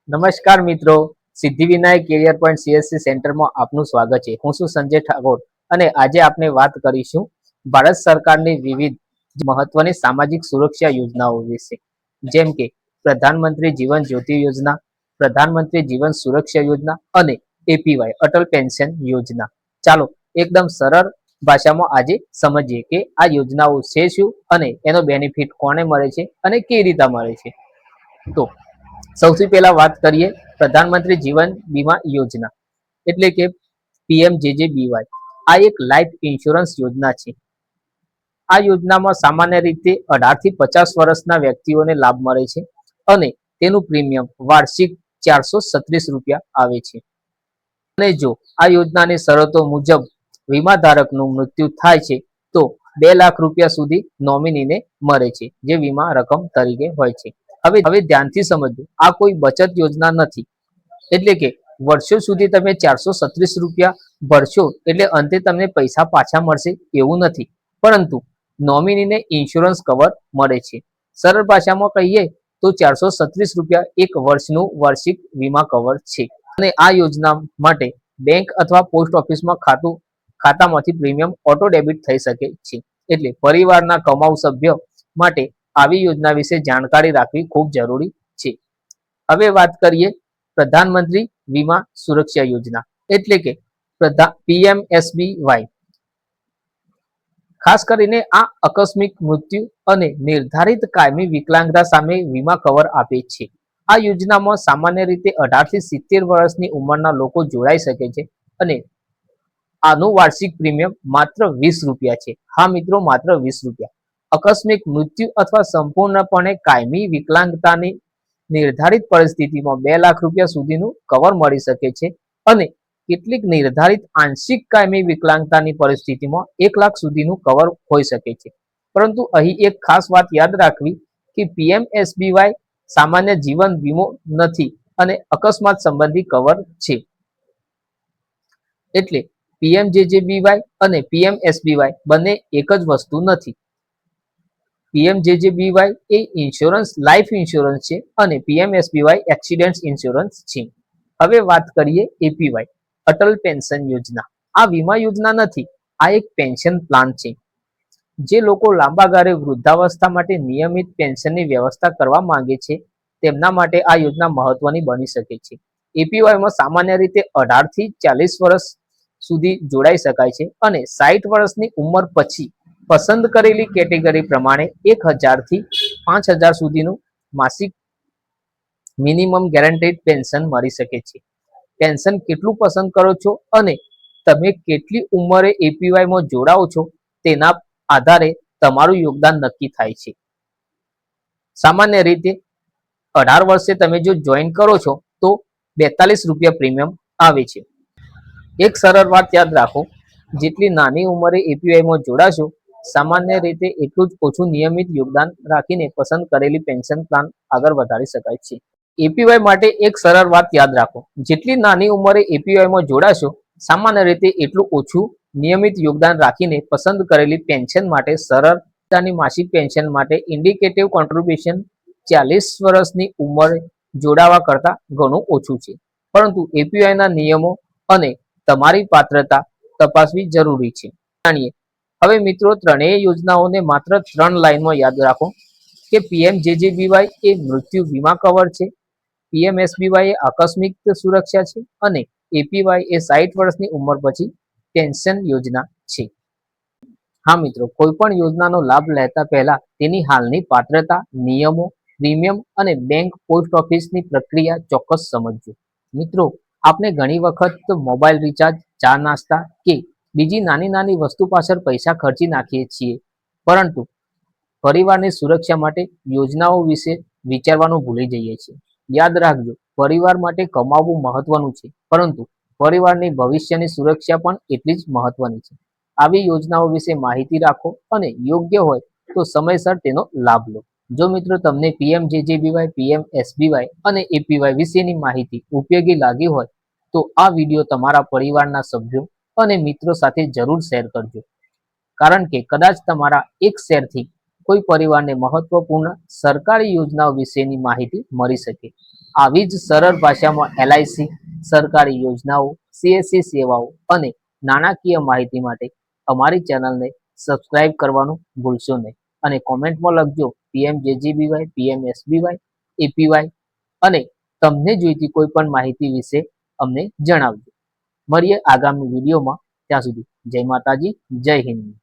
નમસ્કાર મિત્રો, Siddhivinayak carrier point CSC સેન્ટરમાં આપનું સ્વાગત છે. હું છું સંજય ઠાકોર અને આજે આપણે વાત કરીશું ભારત સરકારની વિવિધ મહત્વની સામાજિક સુરક્ષા યોજનાઓ વિશે, જેમ કે પ્રધાનમંત્રી જીવન જ્યોતિ યોજના, પ્રધાનમંત્રી જીવન સુરક્ષા યોજના અને એપીવાય અટલ પેન્શન યોજના. ચાલો એકદમ સરળ ભાષામાં આજે સમજીએ કે આ યોજનાઓ છે શું અને એનો બેનિફિટ કોને મળે છે અને કેવી રીતે મળે છે. તો સૌથી પહેલા વાત કરીએ પ્રધાનમંત્રી જીવન બીમા યોજના એટલે કે પીએમજેજેબીવાય. આ એક લાઈફ ઇન્સ્યોરન્સ યોજના છે. આ યોજનામાં સામાન્ય રીતે 18 થી 50 વર્ષના વ્યક્તિઓને લાભ મળે છે અને તેનું પ્રીમિયમ વાર્ષિક ₹436 આવે છે. અને જો આ યોજનાની શરતો મુજબ વીમાધારકનું મૃત્યુ થાય છે તો ₹2 લાખ સુધી નોમિનીને મળે છે, જે વીમા રકમ તરીકે હોય છે. હવે ધ્યાનથી સમજો, આ કોઈ બચત યોજના નથી. એટલે કે વર્ષો સુધી તમે ₹436 ભરશો એટલે અંતે તમને પૈસા પાછા મળશે એવું નથી, પરંતુ નોમિનીને ઇન્સ્યોરન્સ કવર મળે છે. સરળ ભાષામાં કહીએ તો ₹436 એક વર્ષનું વાર્ષિક વીમા કવર છે. અને આ યોજના માટે બેંક અથવા પોસ્ટ ઓફિસમાં ખાતામાંથી પ્રીમિયમ ઓટો ડેબિટ થઈ શકે છે. એટલે પરિવારના કમાઉ સભ્ય માટે આવી યોજના વિશે જાણકારી રાખવી ખૂબ જરૂરી છે. હવે વાત કરીએ પ્રધાનમંત્રી વીમા સુરક્ષા યોજના એટલે કે પીએમએસબીવાય. ખાસ કરીને આ આકસ્મિક મૃત્યુ અને નિર્ધારિત કાયમી વિકલાંગતા સામે વીમા કવર આપે છે. આ યોજનામાં સામાન્ય રીતે 18 થી 70 વર્ષની ઉંમરના લોકો જોડાઈ શકે છે અને આનું વાર્ષિક પ્રીમિયમ માત્ર ₹20 છે. હા મિત્રો, માત્ર ₹20. આકસ્મિક મૃત્યુ અથવા સંપૂર્ણપણે કાયમી વિકલાંગતાની નિર્ધારિત પરિસ્થિતિમાં ₹2 લાખ સુધીનું કવર મળી શકે છે અને કેટલીક નિર્ધારિત આંશિક કાયમી વિકલાંગતાની પરિસ્થિતિમાં ₹1 લાખ સુધીનું કવર હોઈ શકે છે. પરંતુ અહીં એક ખાસ વાત યાદ રાખવી કે પીએમએસબીવાય સામાન્ય જીવન વીમો નથી અને અકસ્માત સંબંધી કવર છે. એટલે પીએમજેજેબીવાય અને પીએમએસબીવાય બંને એક જ વસ્તુ નથી. પીએમજેજેબીવાય એ ઇન્સ્યોરન્સ લાઈફ ઇન્સ્યોરન્સ છે અને પીએમએસબીવાય એક્સિડન્ટ ઇન્સ્યોરન્સ છે. હવે વાત કરીએ એપીવાય અટલ પેન્શન યોજના. આ વીમા યોજના નથી, આ એક પેન્શન પ્લાન છે. જે લોકો લાંબા ગાળે વૃદ્ધાવસ્થા માટે નિયમિત પેન્શનની વ્યવસ્થા કરવા માંગે છે તેમના માટે આ યોજના મહત્વની બની શકે છે. એપીવાયમાં સામાન્ય રીતે 18 થી 40 વર્ષ સુધી જોડાઈ શકાય છે અને 60 વર્ષની ઉંમર પછી પસંદ કરેલી કેટેગરી પ્રમાણે 1000 થી 5000 સુધીનું માસિક મિનિમમ ગેરંટેડ પેન્શન મળી શકે છે. પેન્શન કેટલું પસંદ કરો છો અને તમે કેટલી ઉંમરે એપીવાયમાં જોડાઓ છો તેના આધારે તમારું યોગદાન નક્કી થાય છે. સામાન્ય રીતે 18 વર્ષે તમે જો જોઈન કરો છો તો ₹42 પ્રીમિયમ આવે છે. એક સરળ વાત યાદ રાખો, જેટલી નાની ઉંમરે એપીવાયમાં જોડાશો સામાન્ય રીતે એટલું જ ઓછું નિયમિત યોગદાન રાખીને પસંદ કરેલી પેન્શન પ્લાન આગળ વધારી શકાય છે. એપીવાય માટે એક સરળ વાત યાદ રાખો, જેટલી નાની ઉંમરે એપીવાયમાં જોડાશો સામાન્ય રીતે એટલું ઓછું નિયમિત યોગદાન રાખીને પસંદ કરેલી પેન્શન માટે સરળતાની માસિક પેન્શન માટે ઇન્ડિકેટિવ કોન્ટ્રીબ્યુશન 40 વર્ષની ઉંમરે જોડાવા કરતાં ઘણું ઓછું છે. પરંતુ એપીવાયના નિયમો અને તમારી પાત્રતા તપાસવી જરૂરી છે. જાણીએ. હવે મિત્રો, ત્રણેય યોજનાઓને માત્ર 3 લાઈનમાં યાદ રાખો કે પીએમજેજેબીવાય એ મૃત્યુ વીમા કવર છે, પીએમએસબીવાય એ આકસ્મિક સુરક્ષા છે અને એપીવાય એ 60 વર્ષની ઉંમર પછી પેન્શન યોજના છે. હા મિત્રો, કોઈ પણ યોજનાનો લાભ લેતા પહેલા તેની હાલની પાત્રતા, નિયમો, પ્રીમિયમ અને બેંક પોસ્ટ ઓફિસની પ્રક્રિયા ચોક્કસ સમજજો. મિત્રો, આપણે ઘણી વખત મોબાઈલ રિચાર્જ, ચા નાસ્તા કે બીજી નાની વસ્તુ પાછળ પૈસા ખર્ચી નાખીએ છીએ, પરંતુ પરિવારની સુરક્ષા માટે યોજનાઓ વિશે વિચારવાનું ભૂલી જઈએ છીએ. યાદ રાખજો, પરિવાર માટે કમાવવું મહત્વનું છે, પરંતુ પરિવારની ભવિષ્યની સુરક્ષા પણ એટલી જ મહત્વની છે. આવી યોજનાઓ વિશે માહિતી રાખો અને યોગ્ય હોય તો સમયસર તેનો લાભ લો. જો મિત્રો તમને પીએમજેજેબીવાય, પીએમએસબીવાય અને એપીવાય વિશેની માહિતી ઉપયોગી લાગી હોય તો આ વિડીયો તમારા પરિવારના સભ્યો અને મિત્રો સાથે જરૂર શેર કરજો, કારણ કે કદાચ તમારા એક શેરથી કોઈ પરિવારને મહત્વપૂર્ણ સરકારી યોજનાઓ વિશેની માહિતી મળી શકે. આવી જ સરળ ભાષામાં LIC, સરકારી યોજનાઓ, CSC સેવાઓ અને નાણાકીય માહિતી માટે અમારી ચેનલને સબસ્ક્રાઇબ કરવાનું ભૂલશો નહીં અને કોમેન્ટમાં લખજો PMJJBY, PMSBY, APY અને તમને જોઈતી કોઈ પણ માહિતી વિશે અમને જણાવજો. મળીએ આગામી વિડીયોમાં. ત્યાં સુધી જય માતાજી, જય હિન્દ.